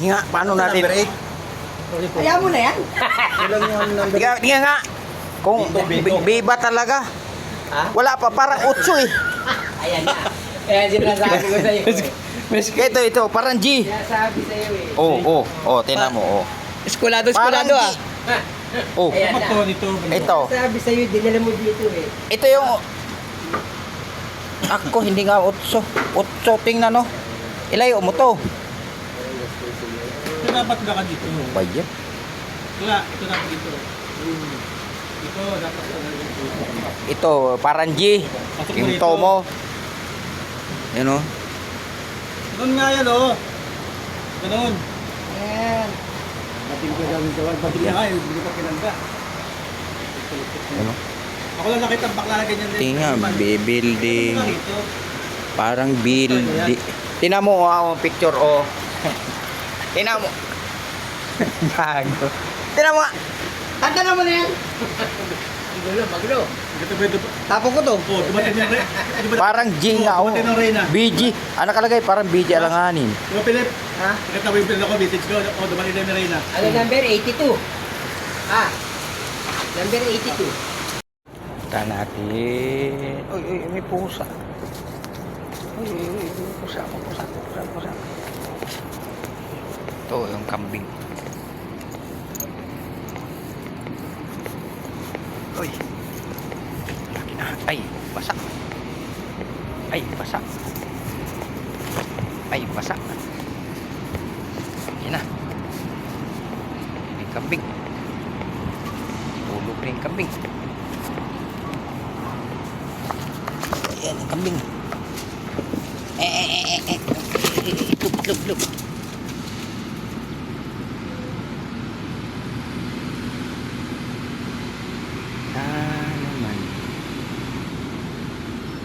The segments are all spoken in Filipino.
Nga, paano natin? Kaya mo na yan. Nga nga. Kung biba talaga. Ha? Wala pa, parang 8 eh. Ayan na. Kaya sinasabi ko sa'yo eh. Ito, parang G. Sinasabi sa'yo eh. Oh, tinan mo, oh. Eskulado Parang ah. Oh, Ayan na. ito. Sabi sa'yo, dinala mo dito eh. Ito yung... Ako, hindi nga 8. 8, tingnan no. Ilayo mo to. Ito dapat ka dito. Bayan. Ito dapat dito. Ito dapat ka dito. Ito, parang G. Yung tomo. Yan o. Ganun nga yan o. Ganun. Ayan. Bating ko gawin sa wag. Bating nga yun. Hindi pa kinanda. Yan o. Ako lang nakita ang bakla na ganyan din. Tingnan, building. Parang building. Tingnan mo, picture o. Tingnan mo. Bago. Tingnan mo. Tanda naman na yan. Magulo. Tapo ko to. Oh, dumating yan. Parang G nga o. Dumating ng Reyna. BG. Ano nakalagay? Parang BG alanganin. Diba Philip? Ha? Nakita mo yung pinag ko, message ko. Oh, dumating na yung Reyna. Ano number 82? Number 82. Kita natin. Uy, may pusa. Uy, pusa. Ito, yung kambing. Uy. Laki na. Ay, basa. Yan na. Yung kambing. Tulog na yung kambing. Ayan, ang kambing. Look. Naman.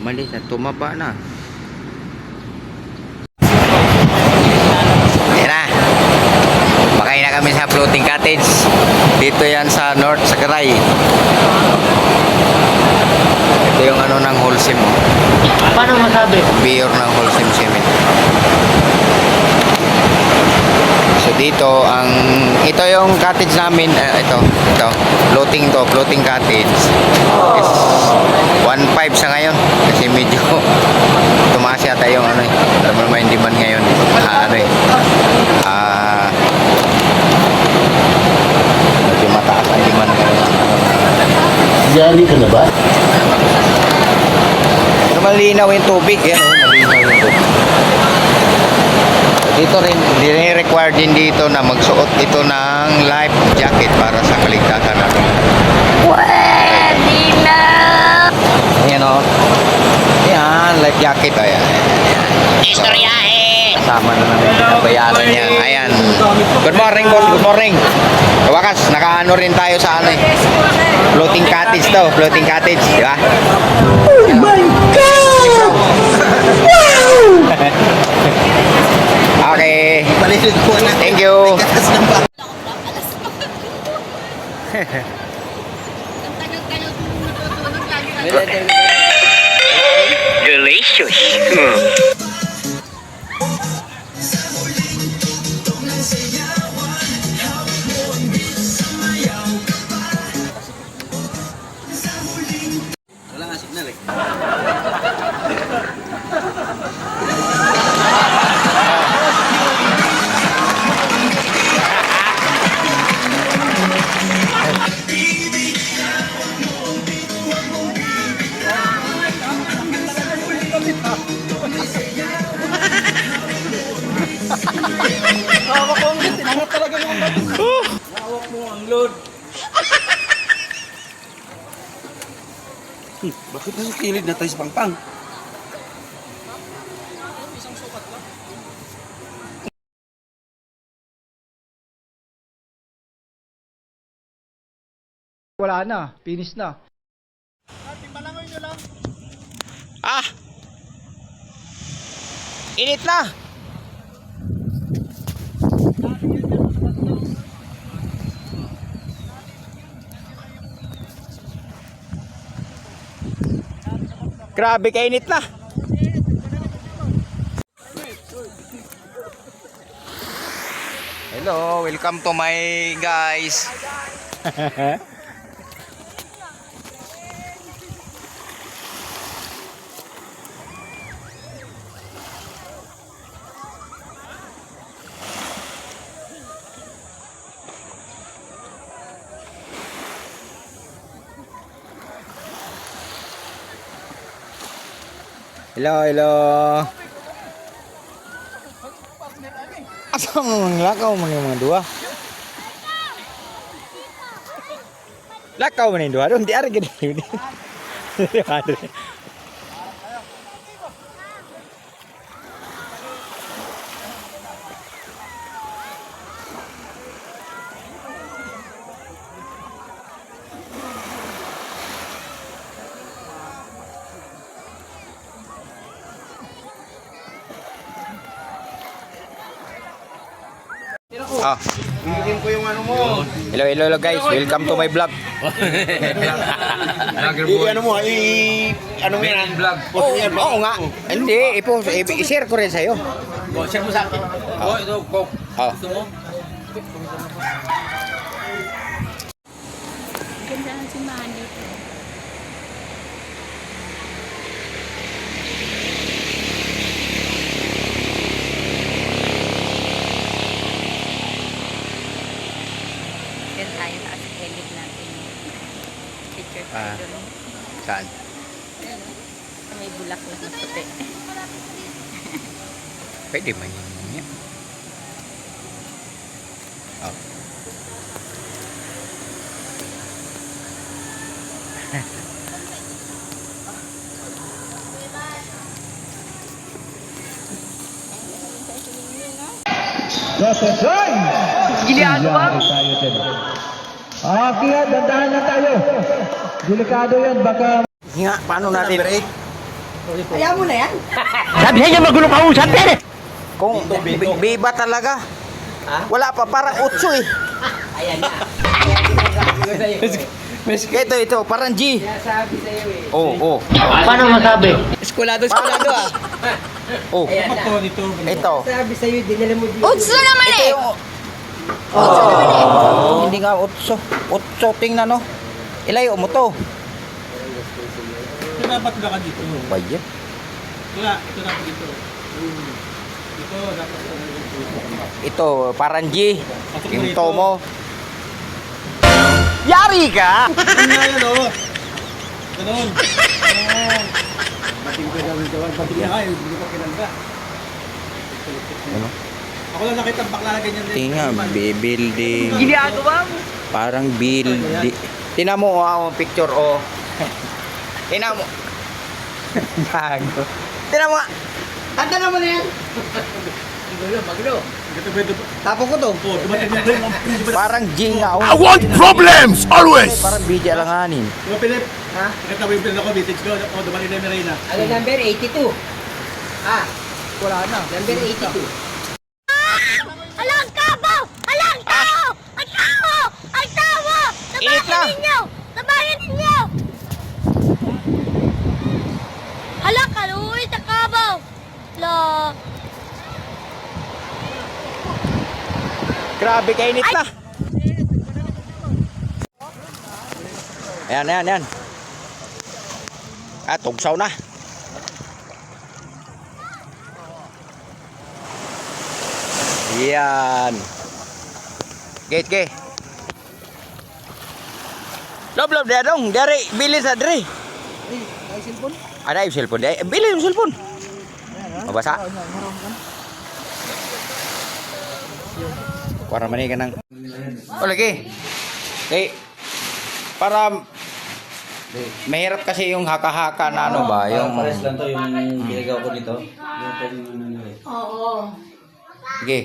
Umalis na, tumaba na. Ayan na. Makain na kami sa floating cottage. Dito yan sa North Sagaray. Ito yung ano ng Holcim. Paano masabi? Mayor ng Holcim Cement. So dito ito yung cottage namin, ito floating cottage is 1.5 sa ngayon kasi medyo tumaas yata yung ano alam mo naman yung demand ngayon medyo mataas ang demand ngayon. Yari ka na ba? Pero malinaw yung tubig yan malinaw yung tubig. Dito rin, required din dito na magsuot ito ng life jacket para sa kaligtasan natin. Pwede na! Ayan o. Ayan, life jacket. Ayan. Istoryahe! Kasama na namin pinabayaran niya. Ayan. Good morning, boss. Good morning. Kawakas, nakaano rin tayo sa ano eh. Floating cottage to. Floating cottage. Di ba? Oh my God! Wow! Okay. Thank you. Delicious. Wala nga signal eh. bunglod. Bakit nasa kilid na tayo sa pangpang? Wala na, finish na. Ah! Init na! Grabe kainit na! Hello, welcome to my guys. Hello, hello. Asa mga lakaw mga dua? Lakaw man dua, di ara gid. Ah. Bigyan ko yung ano mo. Hello, hello, hello guys. Welcome to my vlog. Ano mo, ano mo yan? Vlog. Oo nga. Hindi, i-share ko rin sa'yo. Share mo sa akin. Ito, Coke. Oh. Gusto mo? Ganda ng simbahan dito. Yan tayo sa edit natin. Picture tayo doon. Saan? Sa may bulaklak na puti. Pwede man yun. Oh. Ginagawa mo? Tayo dyan. Okay, dandahan na tayo. Delikado yan, baka... Nga, paano natin? Ayaw mo na yan. Sabi niya magulo ka usap yan eh. Kung biba talaga. Wala pa, parang utso eh. Ayan na. Ayan na sa'yo. Ito, parang G. Sabi sa'yo eh. Oh. Paano masabi? Eskulado ah. Oh, Ayan na. Ito, dito. ito. Sabi sa'yo, dinala mo dito. Utso naman Ito eh! yung... Hindi nga utso. Utso, tingnan no. Ilayo mo to. Ito dapat na ka dito. Bayan. Ito dapat dito. Ito dapat na dito. Ito, parang G. Yung to mo. Yari ka! Ano nga yan, oh? Ganun. Bating ko daw ito. Bating nga, hindi ko kinanda. Ano? Ako lang nakita ang bakla na ganyan. Tinga, building. Ginagawa mo? Parang building. Tingnan mo ang picture, oh. Tingnan mo. Bago. Tingnan mo nga. Tanda naman na yan. Maglo. Ito ba ito? Tapo ko to. Oh, dumating na rin. Parang G nga, oh. I want problems always. Parang BJ alanganin. Diba, Philip? Ha? Nakita mo yung pinag ako, message ko. Oh, dumating na yung Marina. Ano number 82? Ah, Wala na. number 82. Alang kabaw! Alang tao! Ang tao! Ang tao! Init na! Nabahin ninyo! Nabahin ninyo! Hala, kaluwi sa kabaw! La... Grabe, kainit na. Ayan. Tugsaw na. Yan. Gate. Lob, dia dong. Dari, bilhin sa dari. Ada yung cellphone. Bilhin yung cellphone. Mabasa. Para manikan ng... Oh, lagi. Eh, para mahirap kasi yung haka-haka na ano ba, yung Pares lang to yung ginagawa ko dito. Yung pwedeng ano eh. Oo. sige.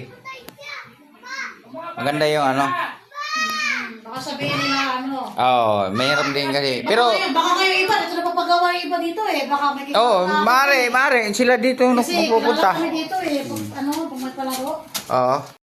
Maganda yung ano. Baka sabihin nila ano. Mahirap din kasi. Pero Baka kayo iba, ito na papagawa yung iba dito eh. Baka may mare, sila dito Kasi pupunta. kilala kami dito eh. Pag may palaro. Oo.